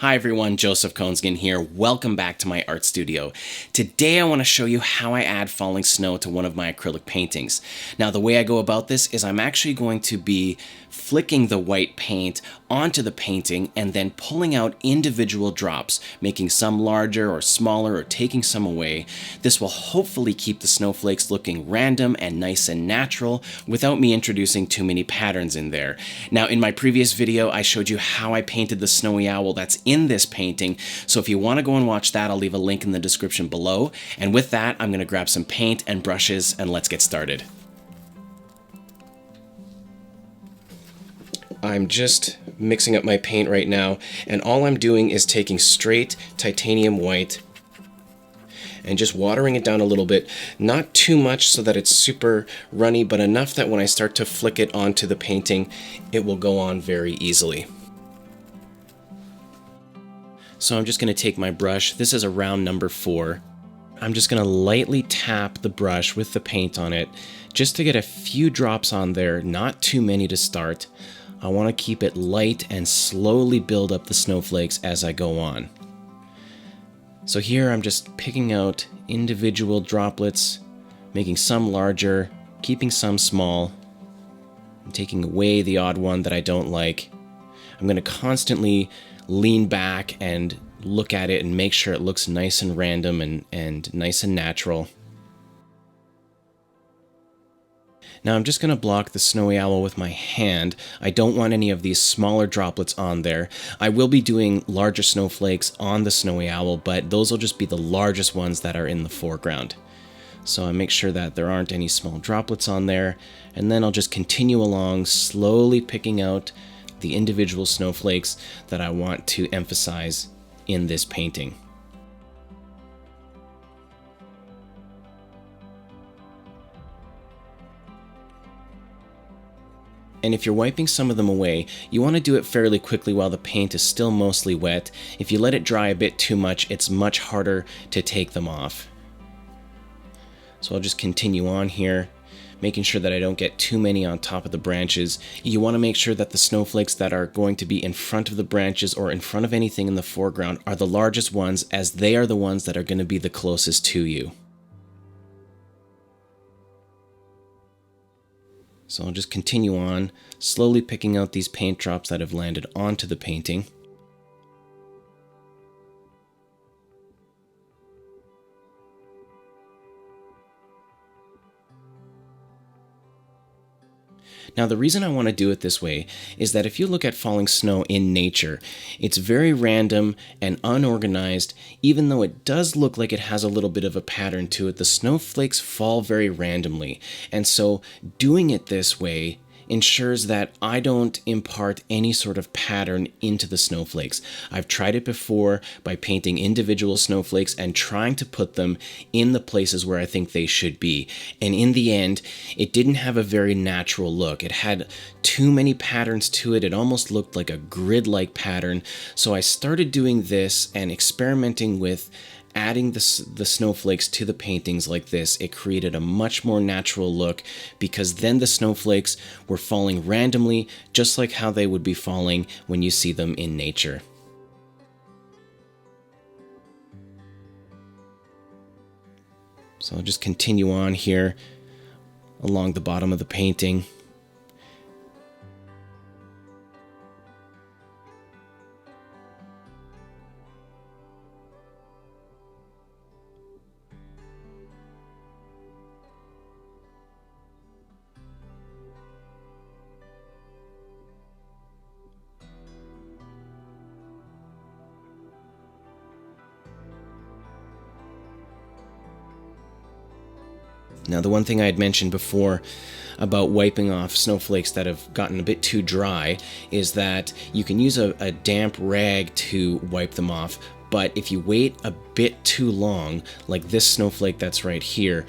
Hi everyone, Joseph Koensgen here. Welcome back to my art studio. Today I want to show you how I add falling snow to one of my acrylic paintings. Now the way I go about this is I'm actually going to be flicking the white paint onto the painting and then pulling out individual drops, making some larger or smaller or taking some away. This will hopefully keep the snowflakes looking random and nice and natural without me introducing too many patterns in there. Now in my previous video I showed you how I painted the snowy owl that's in this painting, so if you want to go and watch that, I'll leave a link in the description below. And with that, I'm going to grab some paint and brushes and let's get started. I'm just mixing up my paint right now, and all I'm doing is taking straight titanium white and just watering it down a little bit, not too much so that it's super runny, but enough that when I start to flick it onto the painting, it will go on very easily. So I'm just going to take my brush, this is a round number 4. I'm just going to lightly tap the brush with the paint on it, just to get a few drops on there, not too many to start. I want to keep it light and slowly build up the snowflakes as I go on. So here I'm just picking out individual droplets, making some larger, keeping some small, and taking away the odd one that I don't like. I'm going to constantly lean back and look at it and make sure it looks nice and random and nice and natural. Now I'm just going to block the snowy owl with my hand. I don't want any of these smaller droplets on there. I will be doing larger snowflakes on the snowy owl, but those will just be the largest ones that are in the foreground. So I make sure that there aren't any small droplets on there, and then I'll just continue along, slowly picking out the individual snowflakes that I want to emphasize in this painting. And if you're wiping some of them away, you want to do it fairly quickly while the paint is still mostly wet. If you let it dry a bit too much, it's much harder to take them off. So I'll just continue on here, making sure that I don't get too many on top of the branches. You want to make sure that the snowflakes that are going to be in front of the branches or in front of anything in the foreground are the largest ones, as they are the ones that are going to be the closest to you. So I'll just continue on, slowly picking out these paint drops that have landed onto the painting. Now the reason I want to do it this way is that if you look at falling snow in nature, it's very random and unorganized. Even though it does look like it has a little bit of a pattern to it, the snowflakes fall very randomly. And so doing it this way ensures that I don't impart any sort of pattern into the snowflakes. I've tried it before by painting individual snowflakes and trying to put them in the places where I think they should be. And in the end, it didn't have a very natural look. It had too many patterns to it. It almost looked like a grid-like pattern. So I started doing this and experimenting with adding the snowflakes to the paintings like this. It created a much more natural look, because then the snowflakes were falling randomly, just like how they would be falling when you see them in nature. So I'll just continue on here along the bottom of the painting. Now, the one thing I had mentioned before about wiping off snowflakes that have gotten a bit too dry is that you can use a damp rag to wipe them off, but if you wait a bit too long, like this snowflake that's right here,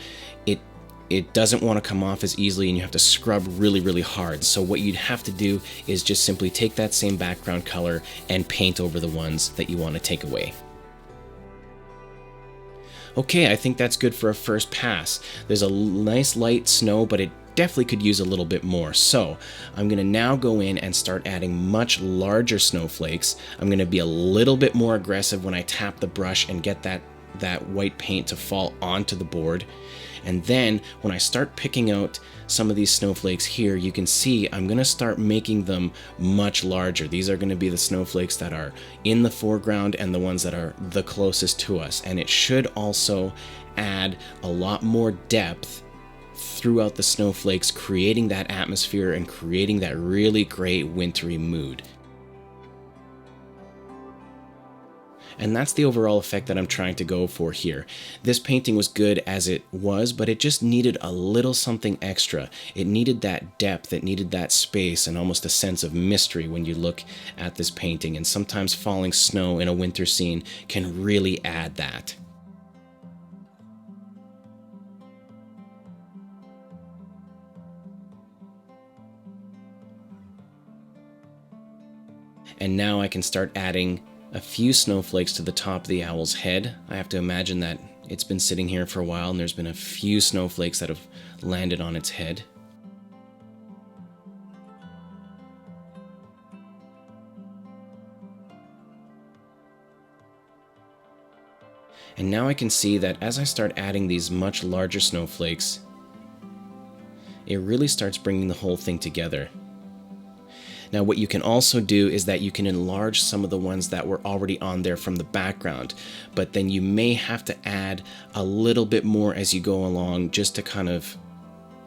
it doesn't want to come off as easily and you have to scrub really, really hard. So what you'd have to do is just simply take that same background color and paint over the ones that you want to take away. Okay, I think that's good for a first pass. There's a nice light snow, but it definitely could use a little bit more. So I'm going to now go in and start adding much larger snowflakes. I'm going to be a little bit more aggressive when I tap the brush and get that white paint to fall onto the board. And then when I start picking out some of these snowflakes here, you can see I'm going to start making them much larger. These are going to be the snowflakes that are in the foreground and the ones that are the closest to us. And it should also add a lot more depth throughout the snowflakes, creating that atmosphere and creating that really great wintry mood. And that's the overall effect that I'm trying to go for here. This painting was good as it was, but it just needed a little something extra. It needed that depth, it needed that space, and almost a sense of mystery when you look at this painting. And sometimes falling snow in a winter scene can really add that. And now I can start adding a few snowflakes to the top of the owl's head. I have to imagine that it's been sitting here for a while and there's been a few snowflakes that have landed on its head. And now I can see that as I start adding these much larger snowflakes, it really starts bringing the whole thing together. Now what you can also do is that you can enlarge some of the ones that were already on there from the background, but then you may have to add a little bit more as you go along just to kind of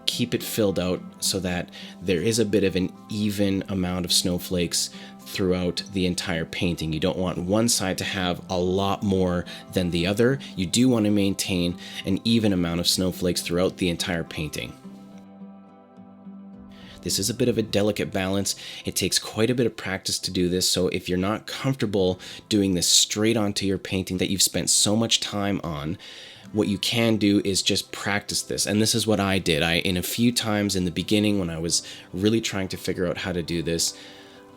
keep it filled out so that there is a bit of an even amount of snowflakes throughout the entire painting. You don't want one side to have a lot more than the other. You do want to maintain an even amount of snowflakes throughout the entire painting. This is a bit of a delicate balance. It takes quite a bit of practice to do this, so if you're not comfortable doing this straight onto your painting that you've spent so much time on, what you can do is just practice this. And this is what I did. In a few times in the beginning when I was really trying to figure out how to do this,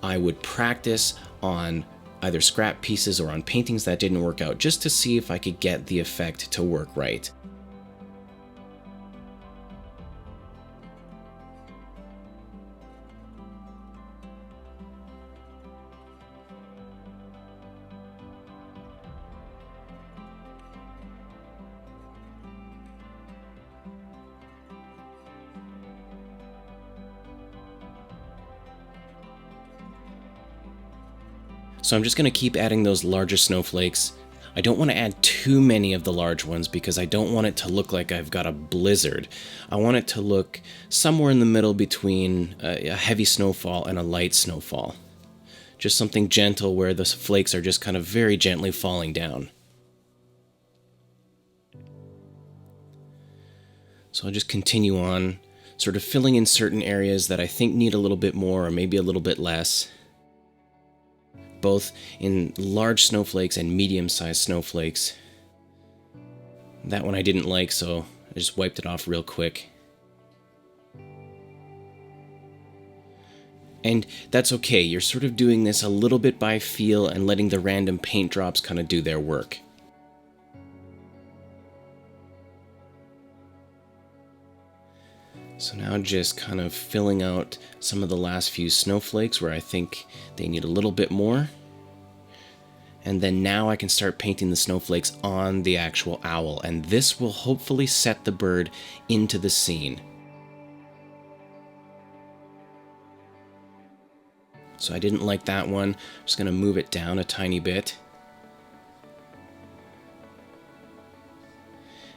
I would practice on either scrap pieces or on paintings that didn't work out just to see if I could get the effect to work right. So I'm just going to keep adding those larger snowflakes. I don't want to add too many of the large ones because I don't want it to look like I've got a blizzard. I want it to look somewhere in the middle between a heavy snowfall and a light snowfall. Just something gentle where the flakes are just kind of very gently falling down. So I'll just continue on, sort of filling in certain areas that I think need a little bit more or maybe a little bit less, both in large snowflakes and medium-sized snowflakes. That one I didn't like, so I just wiped it off real quick. And that's okay, you're sort of doing this a little bit by feel and letting the random paint drops kind of do their work. So now just kind of filling out some of the last few snowflakes where I think they need a little bit more. And then now I can start painting the snowflakes on the actual owl, and this will hopefully set the bird into the scene. So I didn't like that one. I'm just going to move it down a tiny bit.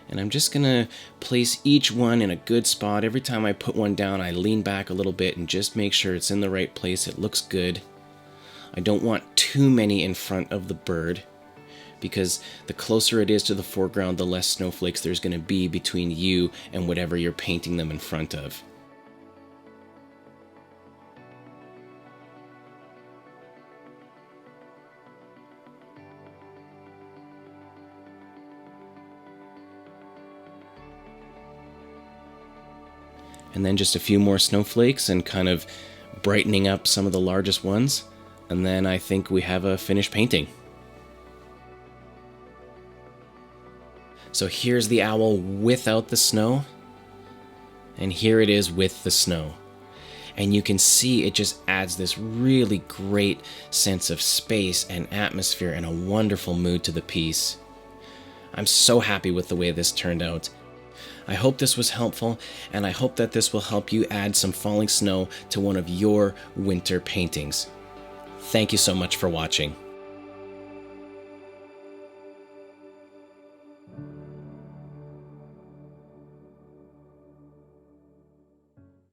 And I'm just going to place each one in a good spot. Every time I put one down, I lean back a little bit and just make sure it's in the right place. It looks good. I don't want too many in front of the bird, because the closer it is to the foreground, the less snowflakes there's going to be between you and whatever you're painting them in front of. And then just a few more snowflakes and kind of brightening up some of the largest ones. And then I think we have a finished painting. So here's the owl without the snow, and here it is with the snow. And you can see it just adds this really great sense of space and atmosphere and a wonderful mood to the piece. I'm so happy with the way this turned out. I hope this was helpful, and I hope that this will help you add some falling snow to one of your winter paintings. Thank you so much for watching.